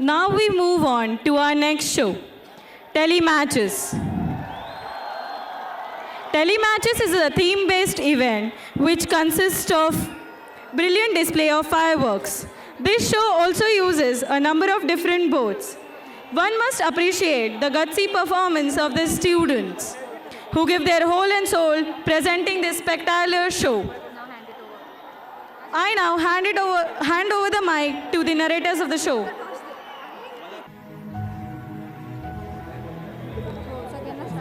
Now we move on to our next show, Telematches. Telematches is a theme-based event which consists of brilliant display of fireworks. This show also uses a number of different boats. One must appreciate the gutsy performance of the students who give their whole and soul presenting this spectacular show. I now hand over the mic to the narrators of the show.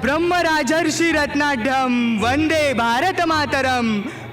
ब्रह्मराजर्षि रत्नाढ्यम Vande Bharat Mataram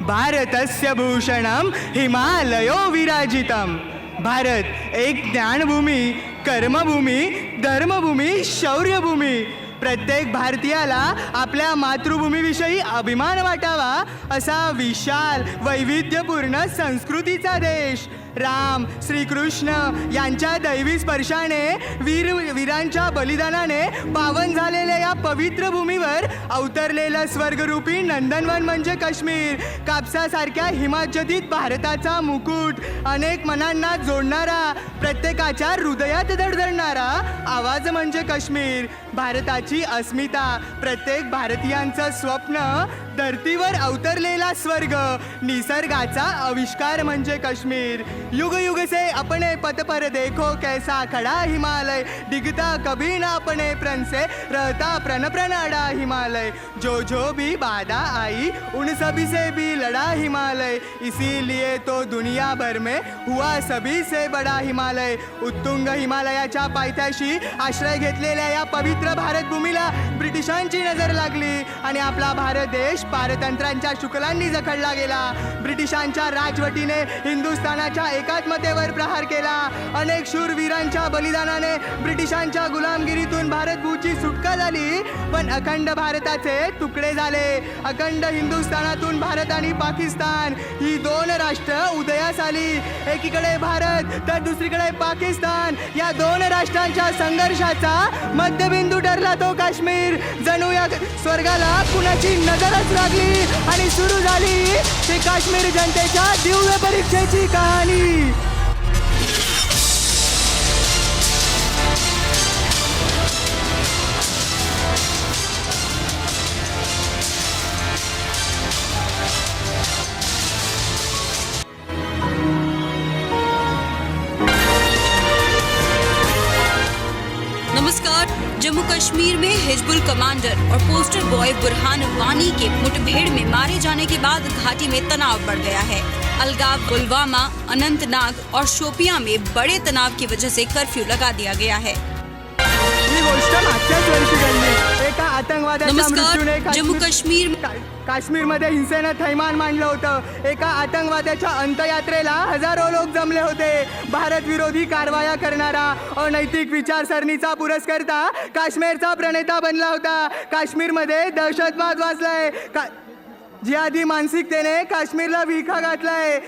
भारतस्य भूषणम हिमालयो विराजितम. भारत एक ज्ञानभूमी, कर्मभूमी, धर्मभूमी, शौर्यभूमी. प्रत्येक भारतीयाला आपल्या मातृभूमीविषयी अभिमान वाटावा असा विशाल वैविध्यपूर्ण संस्कृतीचा देश. राम श्रीकृष्ण यांच्या दैवी स्पर्शाने वीरांच्या बलिदानाने पावन झालेल्या या पवित्र भूमीवर अवतरलेलं स्वर्गरूपी नंदनवन म्हणजे काश्मीर. कापसासारख्या हिमाच्छादित भारताचा मुकुट, अनेक मनांना जोडणारा, प्रत्येकाच्या हृदयात धडधडणारा आवाज म्हणजे काश्मीर. भारताची अस्मिता, प्रत्येक भारतीयांचं स्वप्न, धरतीवर अवतरलेला स्वर्ग, निसर्गाचा आविष्कार म्हणजे काश्मीर. युग युग से अपने पथ पर देखो कैसा खड़ा हिमालय, दिखता कभी ना अपने प्रण से रहता प्रण प्रण अड़ा हिमालय. जो भी बाधा आई उन सभी से भी लड़ा हिमालय, इसीलिए तो दुनिया भर में हुआ सभी से बड़ा हिमालय. उत्तुंग हिमालयाच्या पायथ्याशी आश्रय घेतलेल्या या पवित्र भारत भूमीला ब्रिटिशांची नजर लागली आणि आपला भारत देश पारतंत्र्यांच्या शुक्लांनी जखडला गेला. ब्रिटिशांच्या राजवटीने हिंदुस्थानाच्या एकात्मतेवर प्रहार केला. अनेक शूरवीरांच्या बलिदानाने ब्रिटिशांच्या गुलामगिरीतून भारतभूची सुटका झाली. पण अखंड भारताचे तुकडे झाले. अखंड हिंदुस्थानातून भारत आणि पाकिस्तान ही दोन राष्ट्र उदयास आली. एकीकडे भारत तर दुसरीकडे पाकिस्तान. या दोन राष्ट्रांच्या संघर्षाचा मध्यबिंदू ठरला तो काश्मीर. जणू या स्वर्गाला कुणाची नजरच लागली आणि सुरू झाली ते काश्मीर जनतेच्या दिव्य परीक्षेची कहाणी. नमस्कार. जम्मू कश्मीर में हिजबुल कमांडर और पोस्टर बॉय बुरहान वानी के मुठभेड़ में मारे जाने के बाद घाटी में तनाव बढ़ गया है. अलगाव, पुलवामा, अनंतनाग और शोपियां में बड़े तनाव की वजह से कर्फ्यू लगा दिया गया है. नमस्कार. जम्मू कश्मीर काश्मीरमध्ये हिंसेनं थैमान मांडलं होतं. एका आतंकवाद्याच्या अंत्ययात्रेला हजारो लोक जमले होते. भारत विरोधी कारवाया करणारा अनैतिक विचारसरणीचा पुरस्कर्ता काश्मीरचा प्रणेता बनला होता. काश्मीरमध्ये दहशतवाद वाचलाय. जिहादी मानसिकतेने काश्मीरला विळखा घातलाय.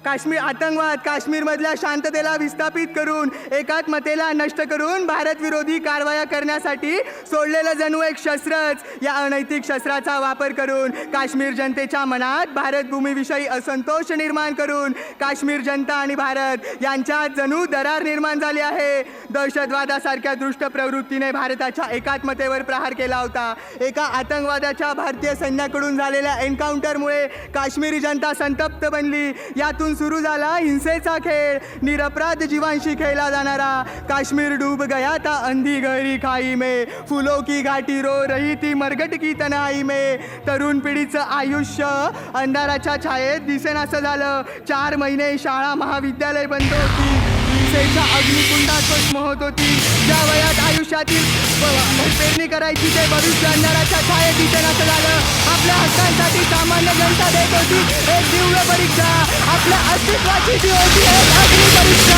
काश्मीर आतंकवाद काश्मीरमधल्या शांततेला विस्थापित करून, एकात्मतेला नष्ट करून भारत विरोधी कारवाया करण्यासाठी सोडलेलं जणू एक शस्त्रच. या अनैतिक शस्त्राचा वापर करून काश्मीर जनतेच्या मनात भारत भूमीविषयी असंतोष निर्माण करून काश्मीर जनता आणि भारत यांच्यात जणू दरार निर्माण झाली आहे. दहशतवादासारख्या दृष्ट प्रवृत्तीने भारताच्या एकात्मतेवर प्रहार केला होता. एका आतंकवादाच्या भारतीय सैन्याकडून झालेल्या एन्काउंटरमुळे काश्मीरी जनता संतप्त बनली. यातून सुरू झाला हिंसेचा खेळ. निरपराध जीवांशी खेळला जाणारा. काश्मीर डूब गया था अंधी गहरी खाई में, फूलों की घाटी रो रही थी मरघट की तन्हाई में. तरुण पिढीचं आयुष्य अंधाराच्या छायेत दिसेनासं झालं. 4 महिने शाळा महाविद्यालय बंद होती. हिंसेच्या अग्निकुंडात भस्म होत होती. ज्या वयात आयुष्यातील पेरणी करायची ते भविष्य अंधाराच्या छायेत दिसेनासं झालं. आपल्या हक्कांसाठी सामान्य जनता देत होती एक दिव्य परीक्षा. आपल्या अस्तित्वाची ती होती एक अग्निपरीक्षा.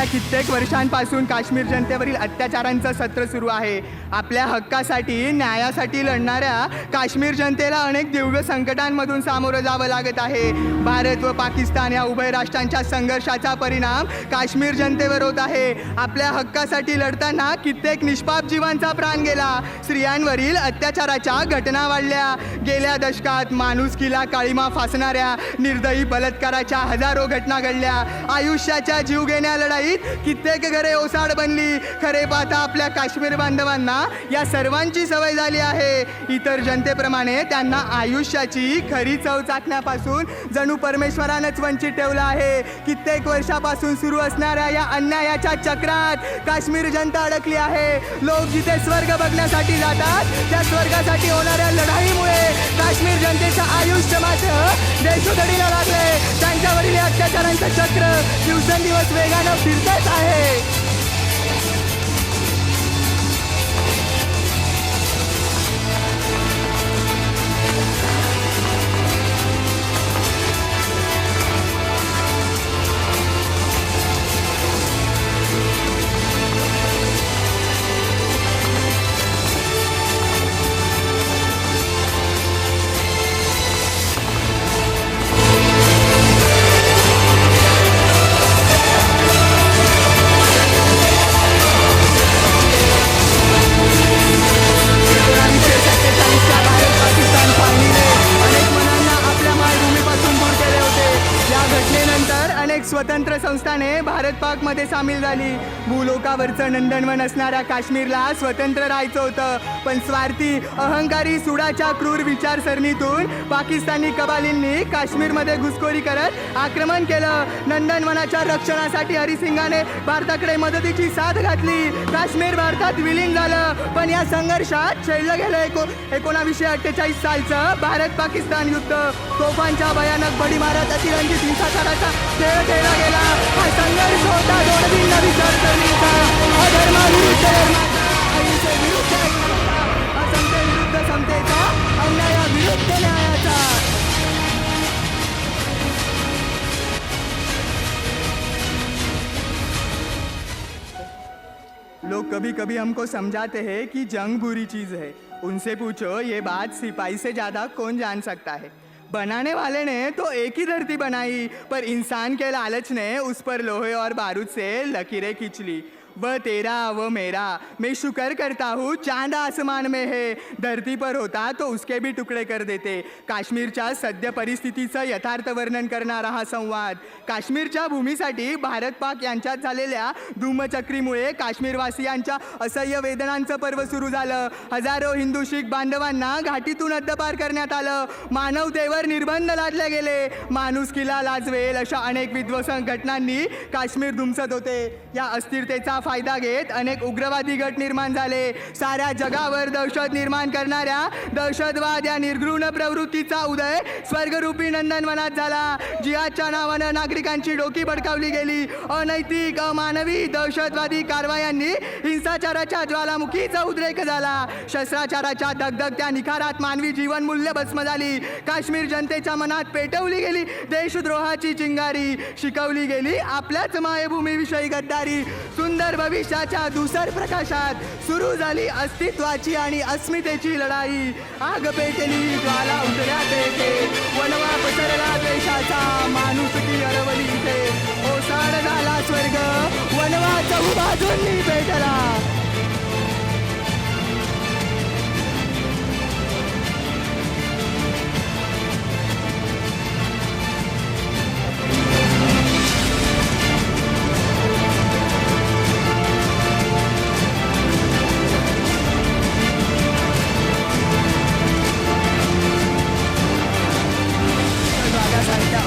गेल्या कित्येक वर्षांपासून काश्मीर जनतेवरील अत्याचारांचं सत्र सुरू आहे. आपल्या हक्कासाठी न्यायासाठी लढणाऱ्या काश्मीर जनतेला अनेक दिव्य संकटांमधून सामोरं जावं लागत आहे. भारत व पाकिस्तान या उभय राष्ट्रांच्या संघर्षाचा परिणाम काश्मीर जनतेवर होत आहे. आपल्या हक्कासाठी लढताना कित्येक निष्पाप जीवांचा प्राण गेला. स्त्रियांवरील अत्याचाराच्या घटना वाढल्या. गेल्या दशकात माणुसकीला काळीमा फासणाऱ्या निर्दयी बलात्काराच्या हजारो घटना घडल्या. आयुष्याच्या जीव घेण्या लढाईत कित्येक घरे ओसाड बनली. खरे पाहता आपल्या काश्मीर बांधवांना या सर्वांची सवय झाली आहे. इतर जनतेप्रमाणे त्यांना आयुष्याची खरी चव चाखण्यापासून जणू परमेश्वरानंच वंचित ठेवलं आहे. कित्येक वर्षापासून सुरू असणाऱ्या या अन्यायाच्या चक्रात काश्मीर जनता अडकली आहे. लोक जिथे स्वर्ग बघण्यासाठी जातात त्या स्वर्गासाठी होणाऱ्या लढाईमुळे काश्मीर जनतेचं आयुष्य मात्र देशोधडीला लागले. त्यांच्यावरील या अत्याचारांचं चक्र दिवसेंदिवस वेगानं फिरतच आहे. स्वतंत्र संस्थाने भारत पाकमध्ये सामील झाली. भूलोकावरचं नंदनवन असणाऱ्या काश्मीरला स्वतंत्र राहायचं होतं. पण स्वार्थी अहंकारी सुडाच्या क्रूर विचारसरणीतून पाकिस्तानी कबालींनी काश्मीरमध्ये घुसखोरी करत आक्रमण केलं. नंदनवनाच्या रक्षणासाठी हरिसिंगाने भारताकडे मदतीची साथ घातली. काश्मीर भारतात विलीन झालं. पण या संघर्षात छेडलं गेलं 1948 सालचं भारत पाकिस्तान युद्ध. तोफांच्या भयानक बडी मारत अतिरंजित हिंसाचाराचा खेळ खेळला गेला. हा संघर्ष होता दोन भिन्न विचारसरणीचा. अधर्माविरुद्ध धर्माचा, अहिंसेविरुद्ध अहिंसेचा, असमतेविरुद्ध समतेचा, अन्यायाविरुद्ध न्यायाचा. लोग कभी कभी हमको समझाते हैं कि जंग बुरी चीज़ है. उनसे पूछो ये बात सिपाही से ज़्यादा कौन जान सकता है. बनाने वाले ने तो एक ही धरती बनाई, पर इंसान के लालच ने उस पर लोहे और बारूद से लकीरें खींच ली. वह तेरा वो मेरा, मैं शुक्र करता हूँ चांद आसमान में है. धरती पर होता तो उसके भी तुकडे कर देते. काश्मीरच्या सद्य परिस्थितीचं यथार्थ वर्णन करणारा हा संवाद. काश्मीरच्या भूमीसाठी भारत पाक यांच्यात झालेल्या धूमचक्रीमुळे काश्मीरवासियांच्या असह्य वेदनांचं पर्व सुरू झालं. हजारो हिंदू शीख बांधवांना घाटीतून हद्दपार करण्यात आलं. मानवतेवर निर्बंध लादले गेले. माणुसकीला लाजवेल अशा अनेक विध्वंसक घटनांनी काश्मीर धुमसत होते. या अस्थिरतेचा फायदा घेत अनेक उग्रवादी गट निर्माण झाले. साऱ्या जगावर दहशत निर्माण करणाऱ्या दहशतवाद या निर्घृण प्रवृत्तीचा उदय स्वर्गरूपी नंदनवनात झाला. जिहादच्या नावानं नागरिकांची डोकी भडकावली गेली. अनैतिक अमानवी दहशतवादी कारवायांनी हिंसाचाराच्या ज्वालामुखीचा उद्रेक झाला. शस्त्राचाराच्या दगदगत्या निखारात मानवी जीवनमूल्य भस्म झाली. काश्मीर जनतेच्या मनात पेटवली गेली देशद्रोहाची चिंगारी. शिकवली गेली आपल्याच मायभूमीविषयी गद्दारी. सुंदर भविष्याच्या धुसर प्रकाशात सुरू झाली अस्तित्वाची आणि अस्मितेची लढाई. आग पेटली, ज्वाला उतऱ्या पेटे, वणवा पसरला देशाचा, माणुसकी अरवली इथे. ओसाड झाला स्वर्ग, वणवा चहूबाजूंनी पेटला.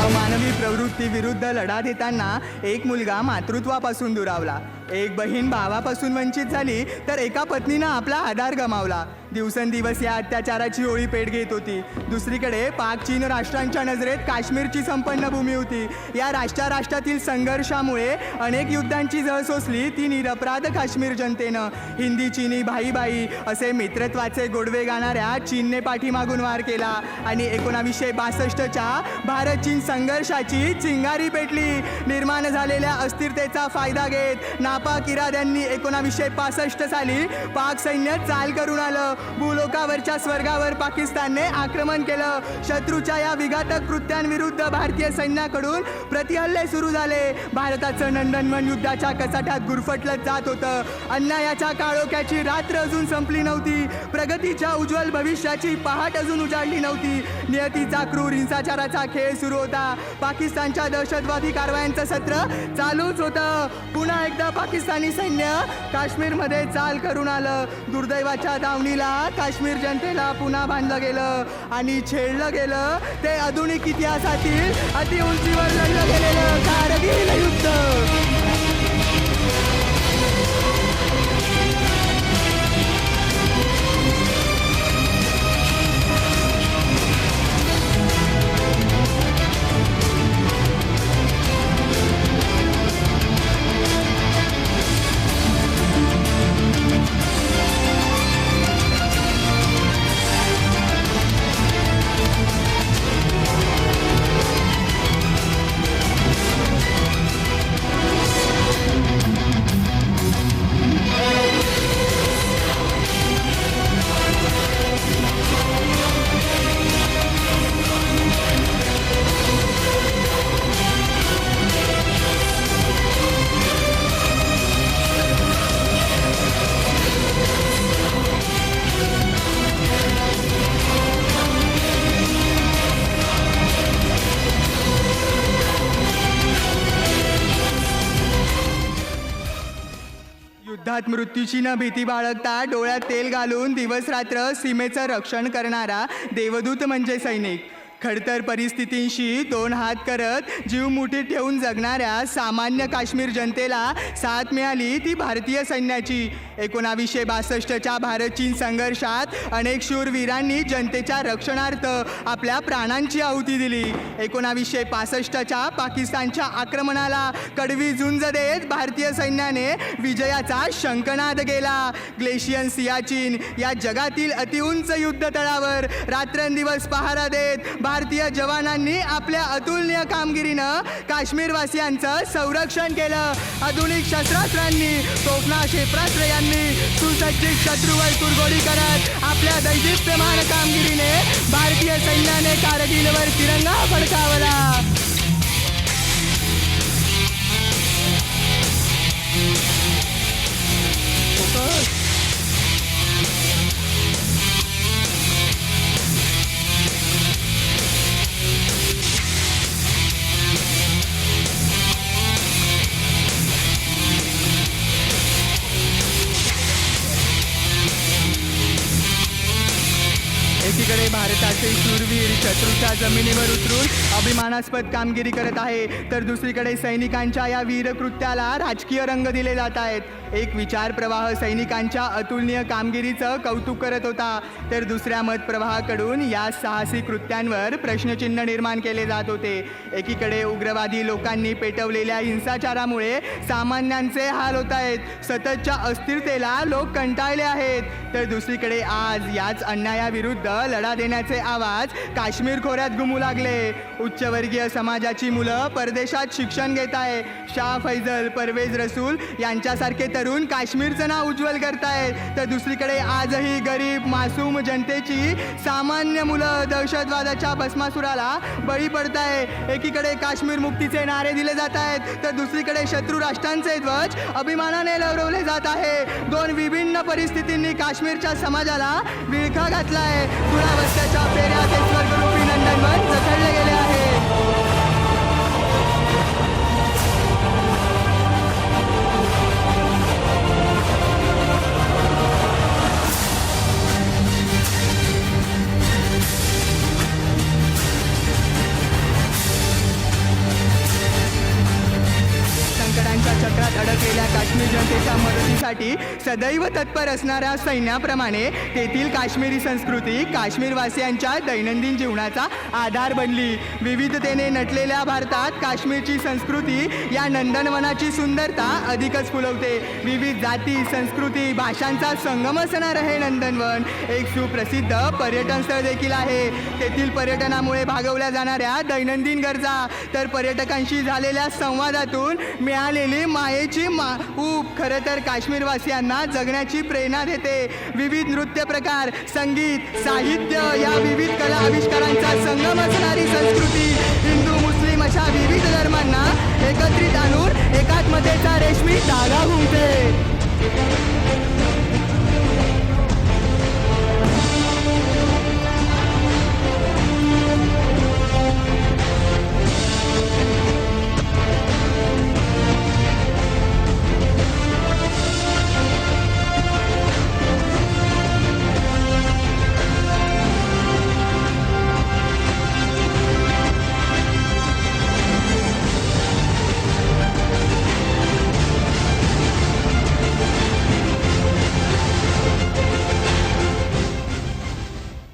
अमानवी प्रवृत्ती विरुद्ध लढा देताना एक मुलगा मातृत्वापासून दुरावला. एक बहीण भावापासून वंचित झाली तर एका पत्नीनं आपला आधार गमावला. दिवसेंदिवस या अत्याचाराची होळी पेट घेत होती. दुसरीकडे पाक चीन राष्ट्रांच्या नजरेत काश्मीरची संपन्न भूमी होती. या राष्ट्रातील संघर्षामुळे अनेक युद्धांची झळ सोसली ती निरपराध काश्मीर जनतेनं. हिंदी चीनी भाई भाई असे मित्रत्वाचे गोडवे गाणाऱ्या चीनने पाठीमागून वार केला आणि 1962च्या भारत चीन संघर्षाची चिंगारी पेटली. निर्माण झालेल्या अस्थिरतेचा फायदा घेत नापाक इराद्यांनी 1965 साली पाक सैन्य चाल करून आलं. भूलोकावरच्या स्वर्गावर पाकिस्तानने आक्रमण केलं. शत्रूच्या या विघातक कृत्यांविरुद्ध भारतीय सैन्याकडून प्रतिहल्ले सुरू झाले. भारताचं नंदनवन युद्धाच्या कचाट्यात गुरफटलं जात होतं. अन्यायाच्या काळोख्याची रात्र अजून संपली नव्हती. प्रगतीच्या उज्ज्वल भविष्याची पहाट अजून उजाडली नव्हती. नियतीचा क्रूर हिंसाचाराचा खेळ सुरू होता. पाकिस्तानच्या दहशतवादी कारवायांचं सत्र चालूच होतं. पुन्हा एकदा पाकिस्तानी सैन्य काश्मीरमध्ये चाल करून आलं. दुर्दैवाच्या दावणीला काश्मीर जनतेला पुन्हा बांधलं गेलं आणि छेडलं गेलं ते आधुनिक इतिहासातील अतिउंचीवर लढलं गेलेलं कारगिल युद्ध. युद्धात मृत्यूची न भीती बाळगता डोळ्यात तेल घालून दिवस रात्र सीमेचं रक्षण करणारा देवदूत म्हणजे सैनिक. खडतर परिस्थितींशी 2 हात करत जीव मुठीत ठेवून जगणाऱ्या सामान्य काश्मीर जनतेला साथ मिळाली ती भारतीय सैन्याची. 1962च्या भारत चीन संघर्षात अनेक शूरवीरांनी जनतेच्या रक्षणार्थ आपल्या प्राणांची आहुती दिली. 1965च्या पाकिस्तानच्या आक्रमणाला कडवी झुंज देत भारतीय सैन्याने विजयाचा शंखनाद केला. ग्लेशियन सियाचीन या जगातील अतिउंच युद्ध तळावर रात्रंदिवस पहारा देत भारतीय जवानांनी आपल्या अतुलनीय कामगिरीनं काश्मीरवासियांचं संरक्षण केलं. आधुनिक शस्त्रास्त्रांनी तोफना क्षेपणास्त्र यांनी सुसज्जित शत्रूवर कुरगोडी करत आपल्या दैदिप्यमान कामगिरीने भारतीय सैन्याने कारगिलवर तिरंगा फडकावला. एकीकडे भारताचे शूरवीर शत्रूच्या जमिनीवर उतरून अभिमानास्पद कामगिरी करत आहे तर दुसरीकडे सैनिकांच्या या वीरकृत्याला राजकीय रंग दिले जात आहेत. एक विचार प्रवाह सैनिकांच्या अतुलनीय कामगिरीचं कौतुक करत होता तर दुसऱ्या मतप्रवाहाकडून या साहसी कृत्यांवर प्रश्नचिन्ह निर्माण केले जात होते. एकीकडे उग्रवादी लोकांनी पेटवलेल्या हिंसाचारामुळे सामान्यांचे हाल होत आहेत. सततच्या अस्थिरतेला लोक कंटाळले आहेत तर दुसरीकडे आज याच अन्यायाविरुद्ध लढा देण्याचे आवाज काश्मीर खोऱ्यात घुमू लागले. उच्चवर्गीय समाजाची मुलं परदेशात शिक्षण घेत आहे. शाह फैजल, परवेज रसूल यांच्यासारखे तरुण काश्मीरचं नाव उज्ज्वल करतायत तर दुसरीकडे आजही गरीब मासूम जनतेची सामान्य मुलं दहशतवादाच्या भस्मासुराला बळी पडत आहे. एकीकडे काश्मीर मुक्तीचे नारे दिले जात आहेत तर दुसरीकडे शत्रू राष्ट्रांचे ध्वज अभिमानाने लहरवले जात आहे. 2 विभिन्न परिस्थितींनी काश्मीरच्या समाजाला विळखा घातला आहे. दुरावस्थेच्या पेऱ्या ते स्वर्गरूपी नंदनवन जखडले गेले आहे. संकटांच्या चक्रात दुष्काळात अडकलेल्या काश्मीर जनतेच्या मदतीसाठी सदैव तत्पर असणाऱ्या सैन्याप्रमाणे तेथील काश्मीरी संस्कृती काश्मीरवासियांच्या दैनंदिन जीवनाचा आधार बनली. विविधतेने नटलेल्या भारतात काश्मीरची संस्कृती या नंदनवनाची सुंदरता अधिकच फुलवते. विविध जाती, संस्कृती, भाषांचा संगम असणारं हे नंदनवन एक सुप्रसिद्ध पर्यटन स्थळ देखील आहे. तेथील पर्यटनामुळे भागवल्या जाणाऱ्या दैनंदिन गरजा तर पर्यटकांशी झालेल्या संवादातून मिळालेली मायेची ऊब खरं तर काश्मीरवासियांना जगण्याची प्रेरणा देते. विविध नृत्य प्रकार, संगीत, साहित्य या विविध कला आविष्कारांचा संगम असणारी संस्कृती हिंदू, मुस्लिम अशा विविध धर्मांना एकत्रित आणून एकात्मतेचा रेशमी धागा गुंफते.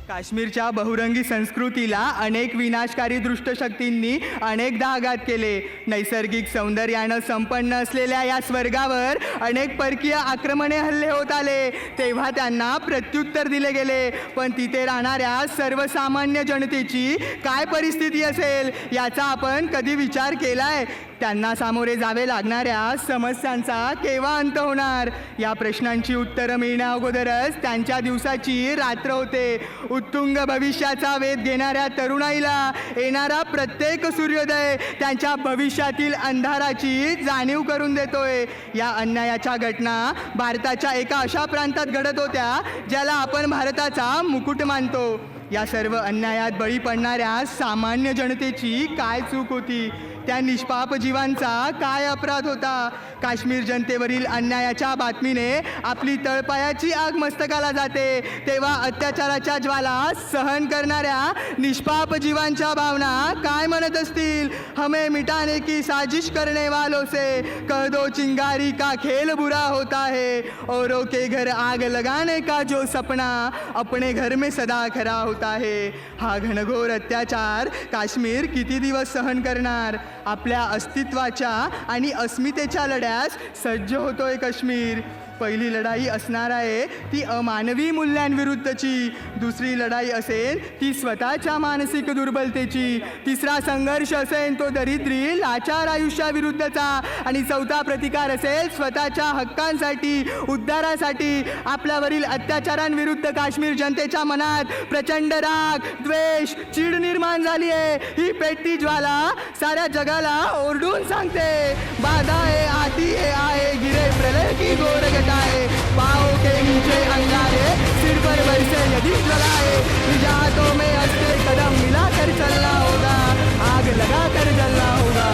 काश्मीरच्या बहुरंगी संस्कृतीला अनेक विनाशकारी दृष्टशक्तींनी अनेकदा आघात केले. नैसर्गिक सौंदर्यानं संपन्न असलेल्या या स्वर्गावर अनेक परकीय आक्रमणे हल्ले होत आले. तेव्हा त्यांना प्रत्युत्तर दिले गेले. पण तिथे राहणाऱ्या सर्वसामान्य जनतेची काय परिस्थिती असेल याचा आपण कधी विचार केलाय? त्यांना सामोरे जावे लागणाऱ्या समस्यांचा केव्हा अंत होणार? या प्रश्नांची उत्तरं मिळण्या अगोदरच त्यांच्या दिवसाची रात्र होते. उत्तुंग भविष्याचा वेध घेणाऱ्या तरुणाईला येणारा प्रत्येक सूर्योदय त्यांच्या भविष्यातील अंधाराची जाणीव करून देतोय. या अन्यायाच्या घटना भारताच्या एका अशा प्रांतात घडत होत्या ज्याला आपण भारताचा मुकुट मानतो. या सर्व अन्यायात बळी पडणाऱ्या सामान्य जनतेची काय चूक होती? त्या निष्पाप जीवांचा काय अपराध होता? काश्मीर जनतेवरील अन्यायाच्या बातमीने आपली तळपायाची आग मस्तकाला जाते तेव्हा अत्याचाराच्या ज्वाला सहन करणाऱ्या निष्पाप जीवांच्या भावना काय म्हणत असतील? हमें मिटाने की साजिश करने वालों से कह दो चिंगारी का खेल बुरा होता है, औरों के घर आग लगाने का जो सपना अपने घर में सदा खरा होता है. हा घनघोर अत्याचार काश्मीर किती दिवस सहन करणार? आपल्या अस्तित्वाच्या आणि अस्मितेच्या लढ्यास सज्ज होतोय काश्मीर. पहिली लढाई असणार आहे ती अमानवी मूल्यांविरुद्धची. दुसरी लढाई असेल ती स्वतःच्या मानसिक दुर्बलतेची. तिसरा संघर्ष असेल तो दरिद्री लाचार आयुष्याविरुद्धचा. आणि चौथा प्रतिकार असेल स्वतःच्या हक्कांसाठी, उद्धारासाठी. आपल्यावरील अत्याचारांविरुद्ध काश्मीर जनतेच्या मनात प्रचंड राग, द्वेष, चीड निर्माण झाली आहे. ही पेटती ज्वाला साऱ्या जगाला ओरडून सांगते, बाधा है आती है आए गिरे प्रलय की गोर पाओ के नीचे अंगारे सिर पर बरसे यदि जलाए. निज हाथों में हंसते कदम मिलाकर चलना होगा, आग लगाकर जलना होगा.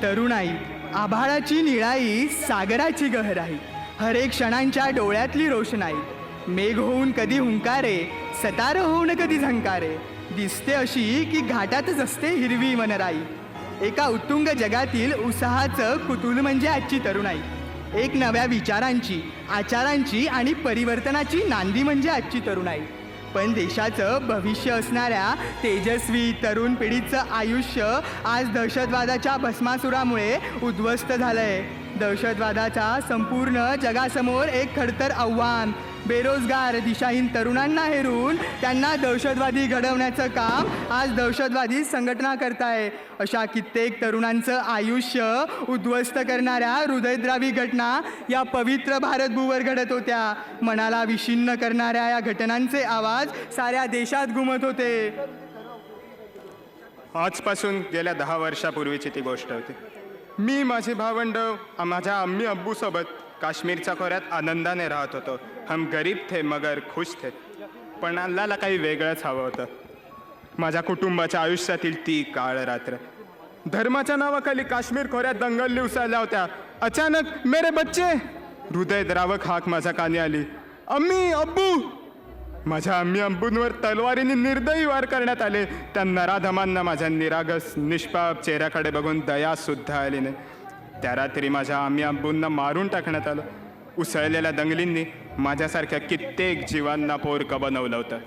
तरुणाई, आभाळाची निळाई, सागराची गहराई, हर एक क्षणांच्या डोळ्यातली रोषणाई. मेघ होऊन कधी हुंकारे, सतार होऊन कधी झंकारे. दिसते अशी की घाटातच असते हिरवी वनराई. एका उत्तुंग जगातील उत्साहाचं कुतूहल म्हणजे आजची तरुणाई. एक नव्या विचारांची, आचारांची आणि परिवर्तनाची नांदी म्हणजे आजची तरुणाई. पण देशाचं भविष्य असणाऱ्या तेजस्वी तरुण पिढीचं आयुष्य आज दहशतवादाच्या भस्मासुरामुळे उद्ध्वस्त झालंय. दहशतवादाचा संपूर्ण जगासमोर एक खडतर आव्हान. बेरोजगार दिशाहीन तरुणांना हेरून त्यांना दहशतवादी घडवण्याचं काम आज दहशतवादी संघटना करताय. अशा कित्येक तरुणांचं आयुष्य उद्ध्वस्त करणाऱ्या हृदयद्रावी घटना या पवित्र भारतभूवर घडत होत्या. मनाला विषिन्न करणाऱ्या या घटनांचे आवाज साऱ्या देशात घुमत होते. आजपासून गेल्या 10 वर्षापूर्वीची ती गोष्ट होती. मी माझे भावंड माझ्या अम्मी अब्बूसोबत काश्मीरच्या खोऱ्यात आनंदाने राहत होतो. हम गरीब थे मगर खुश थे. पण अल्लाला काही वेगळंच हवं होतं. माझ्या कुटुंबाच्या आयुष्यातील ती काळ रात्र. धर्माच्या नावाखाली काश्मीर खोऱ्यात दंगल उसळल्या होत्या. अचानक मेरे बच्चे हृदयद्रावक हाक माझ्या कानी आली. अम्मी अब्बू. माझ्या अम्मी अब्बूंवर तलवारीने निर्दयी वार करण्यात आले. त्या नराधमांना माझ्या निरागस निष्पाप चेहऱ्याकडे बघून दया सुद्धा आली नाही. त्या रात्री माझ्या अम्मी अब्बूंना मारून टाकण्यात आलं. उसळलेल्या दंगलींनी माझ्यासारख्या कित्येक जीवांना पोरकं बनवलं होतं.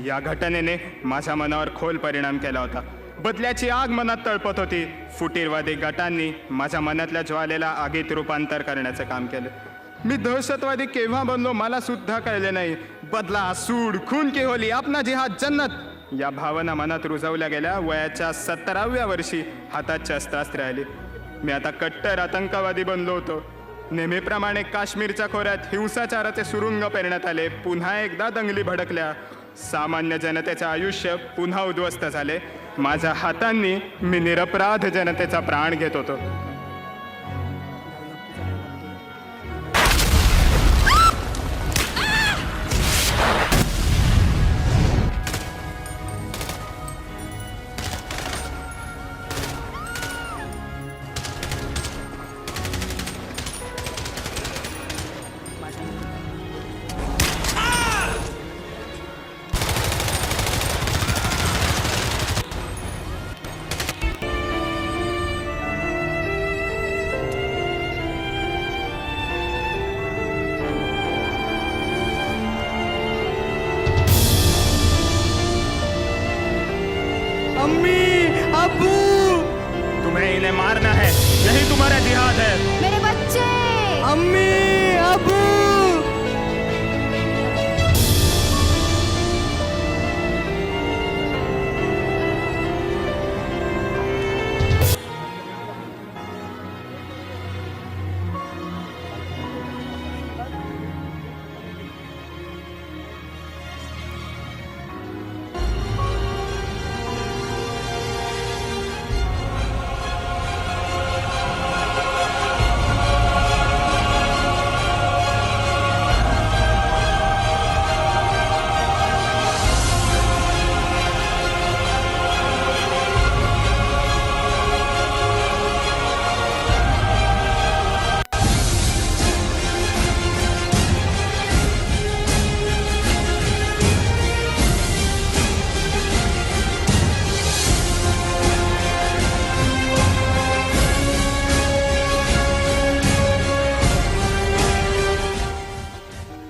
या घटनेने माझ्या मनावर खोल परिणाम केला होता. बदल्याची आग मनात तळपत होती. फुटीरवादी गटांनी माझ्या मनातल्या ज्वालेला आगीत रूपांतर करण्याचं काम केलं. मी दहशतवादी केव्हा बनलो मला सुद्धा कळले नाही. बदला, सूड, खून की होली, अपना जिहाद जन्नत या भावना मनात रुजवल्या गेल्या. वयाच्या 17व्या वर्षी हातात शस्त्रास्त्रे आली. मी आता कट्टर आतंकवादी बनलो होतो. नेहमीप्रमाणे काश्मीरच्या खोऱ्यात हिंसाचाराचे सुरुंग पेरण्यात आले. पुन्हा एकदा दंगली भडकल्या. सामान्य जनतेचे आयुष्य पुन्हा उद्ध्वस्त झाले. माझ्या हातांनी मी निरपराध जनतेचा प्राण घेत होतो. तुम्हें इन्हें मारना है, यही तुम्हारा जिहाद है. मेरे बच्चे. अम्मी अब्बू.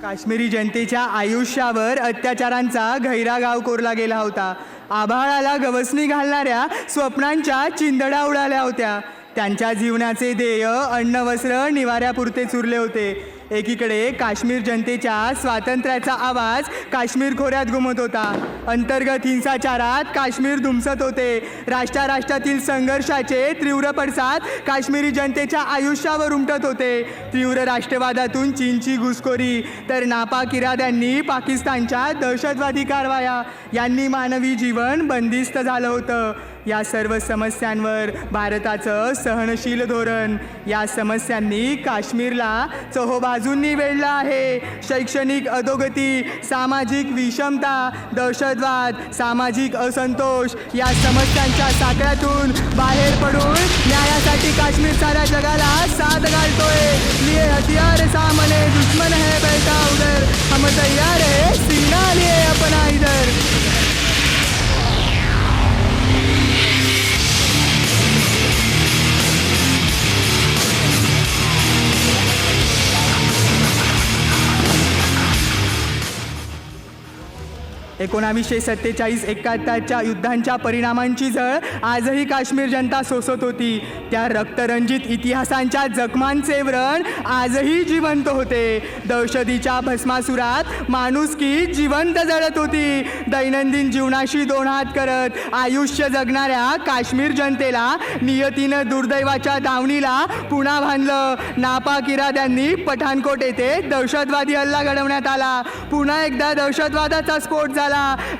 काश्मीरी जनतेच्या आयुष्यावर अत्याचारांचा गहिरागाव कोरला गेला होता. आभाळाला गवसणी घालणाऱ्या स्वप्नांच्या चिंधड्या उडाल्या होत्या. त्यांच्या जीवनाचे ध्येय अन्न वस्त्र निवाऱ्यापुरतेच उरले होते. एकीकडे काश्मीर जनतेच्या स्वातंत्र्याचा आवाज काश्मीर खोऱ्यात घुमत होता. अंतर्गत हिंसाचारात काश्मीर धुमसत होते. राष्ट्रातील संघर्षाचे तीव्र पडसाद काश्मीरी जनतेच्या आयुष्यावर उमटत होते. तीव्र राष्ट्रवादातून चीनची घुसखोरी तर नापाक इराद्यांनी पाकिस्तानच्या दहशतवादी कारवाया यांनी मानवी जीवन बंदिस्त झालं होतं. या सर्व समस्यांवर भारताचं सहनशील धोरण, या समस्यांनी काश्मीरला चोहोबाजूंनी वेढलं आहे. शैक्षणिक अधोगती, सामाजिक विषमता, दहशतवाद, सामाजिक असंतोष या समस्यांच्या साखळ्यातून बाहेर पडून न्यायासाठी काश्मीर साऱ्या जगाला साथ घालतोय. लिए हथियार सामने दुश्मन है बैठा उधर, हम तैयार है सीना लिए अपना इधर. 1947-71च्या युद्धांच्या परिणामांची झळ आजही काश्मीर जनता सोसत होती. त्या रक्तरंजित इतिहासांच्या जखमांचे व्रण आजही जिवंत होते. दहशतीच्या भस्मासुरात माणुसकी जिवंत जळत होती. दैनंदिन जीवनाशी दोन हात करत आयुष्य जगणाऱ्या काश्मीर जनतेला नियतीनं दुर्दैवाच्या दावणीला पुन्हा बांधलं. नापाक इराद्यांनी पठाणकोट येथे दहशतवादी हल्ला घडवण्यात आला. पुन्हा एकदा दहशतवादाचा स्फोट झाला.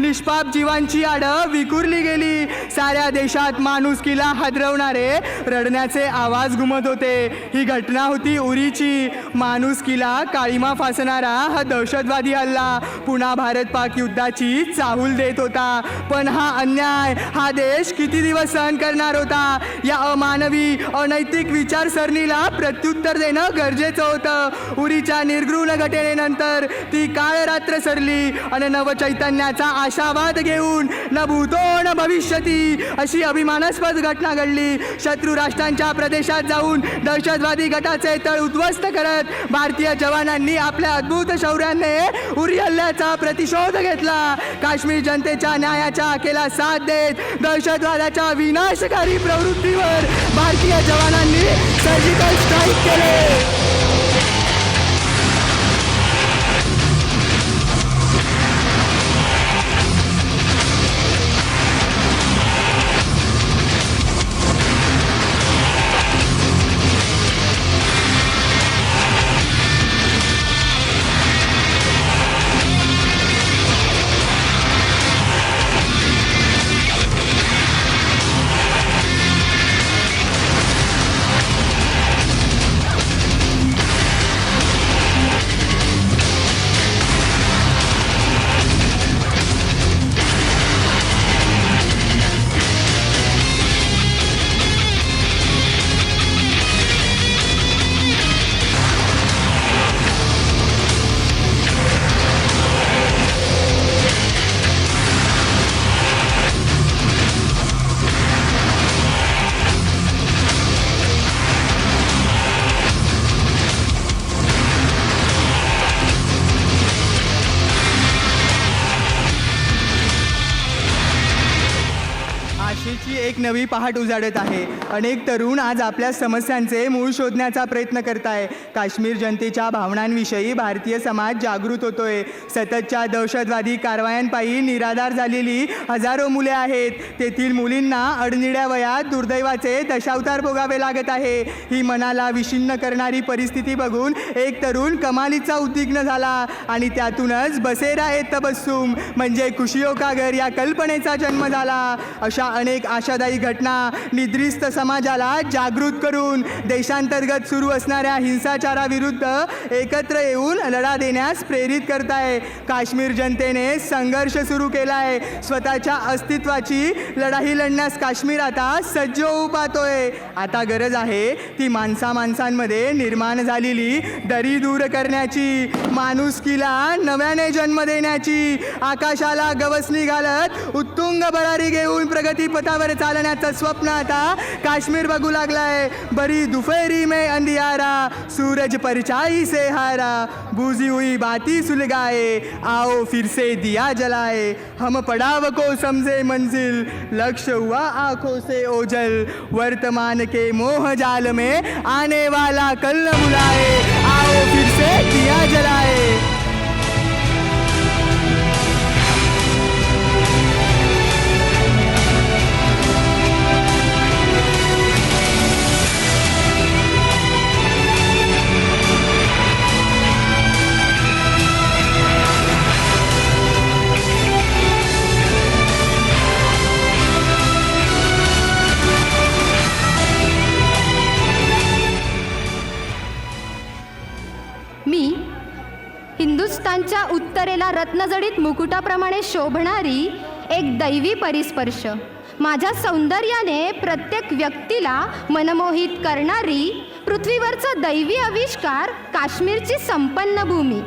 निष्पाप जीवांची आडं विखुरली गेली. साऱ्या देशात माणुसकीला हादरवणारे रडण्याचे आवाज घुमत होते. ही घटना होती उरीची. माणुसकीला काळीमा फासणारा हा दहशतवादी हल्ला पुन्हा भारत पाक युद्धाची चाहूल देत होता. पण हा अन्याय हा देश किती दिवस सहन करणार होता? या अमानवी अनैतिक विचारसरणीला प्रत्युत्तर देणं गरजेचं होतं. उरीच्या निर्घृण घटनेनंतर ती काळ रात्र सरली आणि नवचैतन्याचा आशावाद घेऊन न भूतो न भविष्यती अशी अभिमानास्पद घटना घडली. शत्रू राष्ट्रांच्या प्रदेशात जाऊन दहशतवादी गटाचे तळ उद्ध्वस्त करत भारतीय जवानांनी आपल्या अद्भुत शौर्याने उरी हल्ल्याचा प्रतिशोध घेतला. काश्मीर जनतेच्या न्यायाच्या हाकेला साथ देत दहशतवादाच्या विनाशकारी प्रवृत्तीवर भारतीय जवानांनी सर्जिकल स्ट्राईक केले. आशेची एक नवी पहाट उजाडत आहे. अनेक तरुण आज आपल्या समस्यांचे मूळ शोधण्याचा प्रयत्न करत आहे. काश्मीर जनतेच्या भावनांविषयी भारतीय समाज जागृत होतोय. सततच्या दहशतवादी कारवायांपायी निराधार झालेली हजारो मुले आहेत. तेथील मुलींना अडनिड्या वयात दुर्दैवाचे दशावतार भोगावे लागत आहे. ही मनाला विषिन्न करणारी परिस्थिती बघून एक तरुण कमालीचा उद्विग्न झाला आणि त्यातूनच बसेरा ए तबस्सुम म्हणजे खुशियों का घर या कल्पनेचा जन्म झाला. अशा अनेक आशादायी घटना निद्रिस्त समाजाला जागृत करून देशांतर्गत सुरू असणाऱ्या हिंसाचाराविरुद्ध एकत्र येऊन लढा देण्यास प्रेरित करताय. काश्मीर जनतेने संघर्ष सुरू केलाय. स्वतःच्या अस्तित्वाची लढाई लढण्यास काश्मीर आता सज्ज होऊ पाहतोय. आता गरज आहे ती माणसांमध्ये निर्माण झालेली दरी दूर करण्याची, माणुसकीला नव्याने जन्म देण्याची, आकाशाला गवसणी घालत उत्तुंग भरारी घेऊन प्रगतीपथावर चालण्याचं स्वप्न आता काश्मीर बघू लागलाय. बरी दुफेरी में अंधियारा सूरज परछाई से हारा बुझी हुई बाती सुलगाए आओ फिर से दिया जलाए हम पड़ाव को समझे मंजिल लक्ष्य हुआ आंखों से ओझल वर्तमान के मोह जाल में आने वाला कल न बुलाए आओ फिर से दिया जलाए. मी हिंदुस्थानच्या उत्तरेला रत्नजडित मुकुटाप्रमाणे शोभणारी एक दैवी परिस्पर्श, माझ्या सौंदर्याने प्रत्येक व्यक्तीला मनमोहित करणारी पृथ्वीवरचा दैवी आविष्कार काश्मीरची संपन्न भूमी.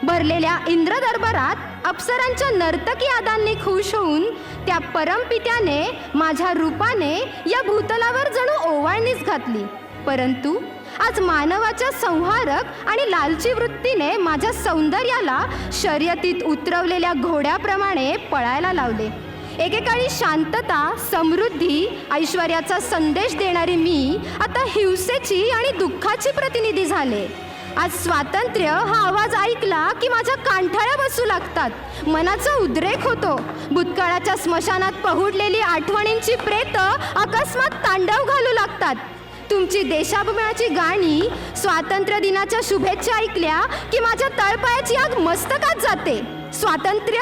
भरलेल्या इंद्रदरबारात अप्सरांच्या नर्तकी आदांनी खुश होऊन त्या परमपित्याने माझ्या रूपाने या भूतलावर जणू ओवाळणीच घातली. परंतु आज मानवाच्या संहारक आणि लालची वृत्तीने माझ्या सौंदर्याला शर्यतीत उतरवलेल्या घोड्याप्रमाणे पळायला लावले. एकेकाळी शांतता, समृद्धी, ऐश्वर्याचा संदेश देणारी मी आता हिंसेची आणि दुःखाची प्रतिनिधी झाले. आज स्वातंत्र्य हा आवाज ऐकला की माझ्या कांठाळ्या बसू लागतात, मनाचा उद्रेक होतो. भूतकाळाच्या स्मशानात पहुडलेली आठवणींची प्रेत अकस्मात तांडव घालू लागतात. तुमची देशाभिमानाची गाणी, स्वातंत्र्य दिनाच्या शुभेच्छा ऐकल्या की माझ्या तळपायाची आग मस्तकात जाते. स्वातंत्र्य?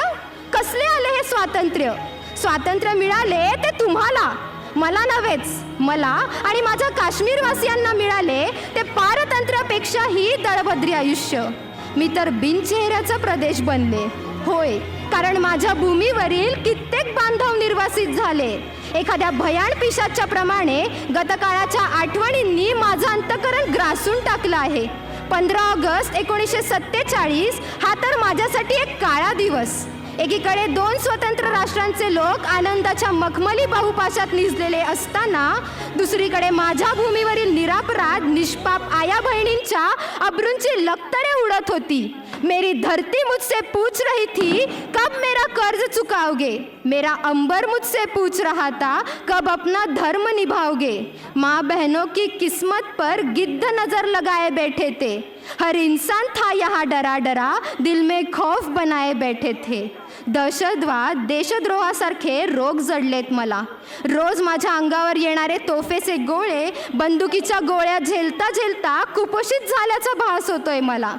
कसले आले हे स्वातंत्र्य? स्वातंत्र्य मिळाले ते तुम्हाला, मला नव्हेच. मला आणि माझ्या काश्मीरवासियांना मिळाले ते पारतंत्र्यापेक्षाही दळभद्री आयुष्य. मी तर बिनचेहऱ्याचा प्रदेश बनले. होय, कारण माझ्या भूमीवरील कित्येक बांधव निर्वासित झाले. एखाद्या भयाण पिशाच्या प्रमाणे गतकाळाच्या आठवणींनी माझं अंतःकरण ग्रासून टाकलं आहे. 15 ऑगस्ट 1947 हा तर माझ्यासाठी एक काळा दिवस. एकीकडे 2 स्वतंत्र राष्ट्रांचे लोक आनंदाच्या मखमली बाहुपाशात निजलेले असताना, दुसरीकडे माझ्या भूमीवरील निरापराध निष्पाप आया बहिणींच्या अब्रूंची लक्तरे उडत होती. मेरी धरती मुझसे पूछ रही थी कब मेरा कर्ज चुकाओगे, मेरा अंबर मुझसे पूछ रहा था कब अपना धर्म निभाओगे. माँ बहनों की किस्मत पर गिद्ध नजर लगाए बैठे थे. हर इंसान था यहाँ डरा डरा, दिल में खौफ बनाए बैठे थे. दहशतवाद, देशद्रोहासारखे रोग जडलेत मला. रोज माझ्या अंगावर येणारे तोफेचे गोळे, बंदुकीच्या गोळ्या झेलता झेलता कुपोषित झाल्याचा भास होतोय मला.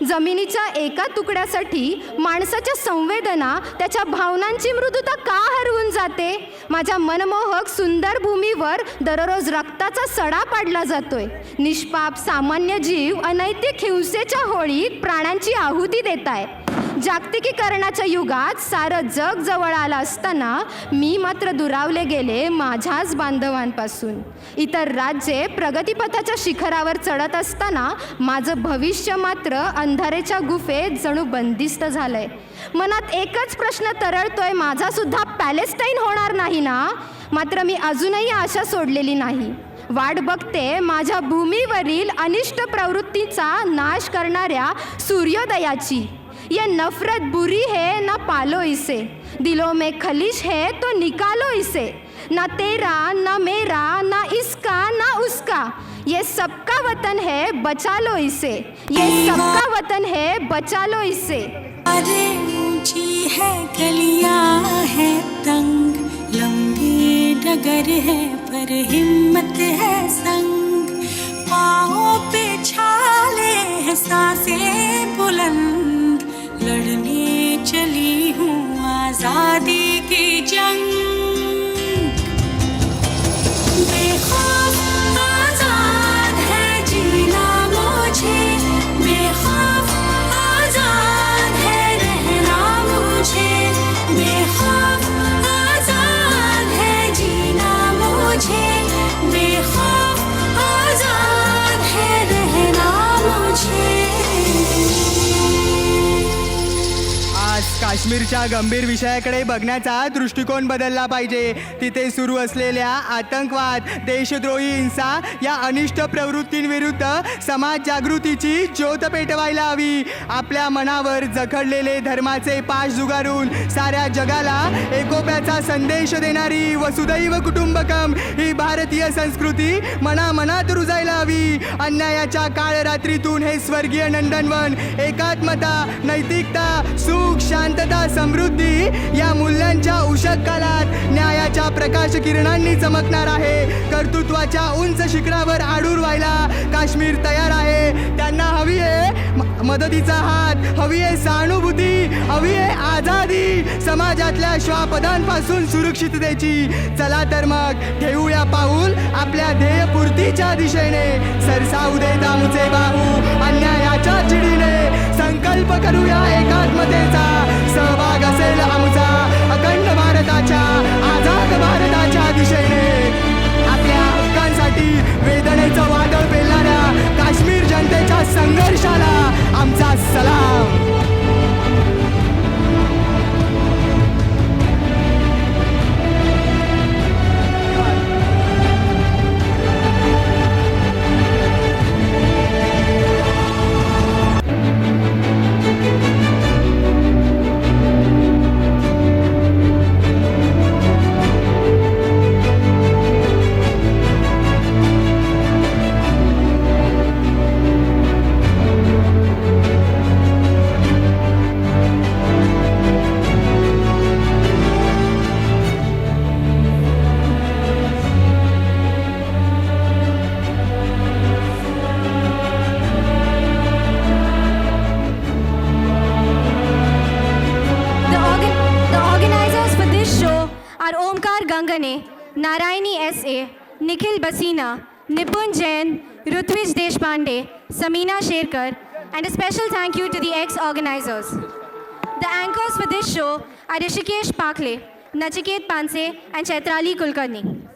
जमिनीच्या एका तुकड्यासाठी माणसाच्या संवेदना, त्याच्या भावनांची मृदुता का हरवून जाते? माझ्या मनमोहक सुंदर भूमीवर दररोज रक्ताचा सडा पाडला जातोय. निष्पाप सामान्य जीव अनैतिक हिंसेच्या होळीत प्राणांची आहुती देत आहे. जागतिकीकरणाच्या युगात सारं जग जवळ आलं असताना मी मात्र दुरावले गेले माझ्याच बांधवांपासून. इतर राज्ये प्रगतीपथाच्या शिखरावर चढत असताना माझं भविष्य मात्र अंधारेच्या गुफेत जणू बंदिस्त झालंय. मनात एकच प्रश्न तरळतोय, माझा सुद्धा पॅलेस्टाईन होणार नाही ना? मात्र मी अजूनही आशा सोडलेली नाही. वाट बघते माझ्या भूमीवरील अनिष्ट प्रवृत्तीचा नाश करणाऱ्या सूर्योदयाची. ये नफरत बुरी है ना पालो इसे, दिलों में खलिश है तो निकालो इसे. ना तेरा ना मेरा ना इसका ना उसका, ये सबका वतन है बचा लो इसे, ये सबका वतन है बचा लो इसे. अरे ऊंची है गलियां है तंग, लंबी डगर है पर हिम्मत है संग. पाँव पे छाले है सांसें बुलंद, लड़ने चली हूँ आजादी की जंग. बेखौफ आजाद है जीना मुझे, बेखौफ आजाद है रहना मुझे, बेखौफ आजाद है जीना मुझे, बेखौफ आजाद है रहना मुझे. आज काश्मीरच्या गंभीर विषयाकडे बघण्याचा दृष्टिकोन बदलला पाहिजे. तिथे सुरू असलेल्या आतंकवाद, देशद्रोही हिंसा या अनिष्ट प्रवृत्तींविरुद्ध समाज जागृतीची ज्योत पेटवायला हवी. आपल्या मनावर जखडलेले धर्माचे पाश झुगारून साऱ्या जगाला एकोप्याचा संदेश देणारी वसुदैव कुटुंबकम ही भारतीय संस्कृती मनामनात रुजायला हवी. अन्यायाच्या काळरात्रीतून हे स्वर्गीय नंदनवन एकात्मता, नैतिकता, सुख, शांतता, समृद्धी या मूल्यांच्या उषक काळात न्यायाच्या प्रकाश किरणांनी चमकणार आहे. कर्तृत्वाच्या उंच शिखरावर आडूर व्हायला काश्मीर तयार आहे. त्यांना हवी आहे मदतीचा हात, हवी आहे सहानुभूती, हवी आहे आझादी, समाजातल्या श्वापदांपासून सुरक्षिततेची. चला तर मग ठेवूया पाऊल आपल्या ध्येयपूर्तीच्या दिशेने. सरसावू दे दामूचे बाहू अन्यायाच्या चिडीने. संकल्प करूया एकात्मतेचा, सहभाग असेल आमचा अखंड भारताच्या, आझाद भारताच्या दिशेने. आपल्या हक्कांसाठी वेदनेचं वादळ पेलणाऱ्या काश्मीर जनतेच्या संघर्षाला आमचा सलाम. Gangane, Narayani S.A., Nikhil Basina, Nipun Jain, Rutvij Deshpande, Samina Sherkar, and a special thank you to the ex-organizers. The anchors for this show are Rishikesh Pakle, Nachiket Panse, and Chaitrali Kulkarni.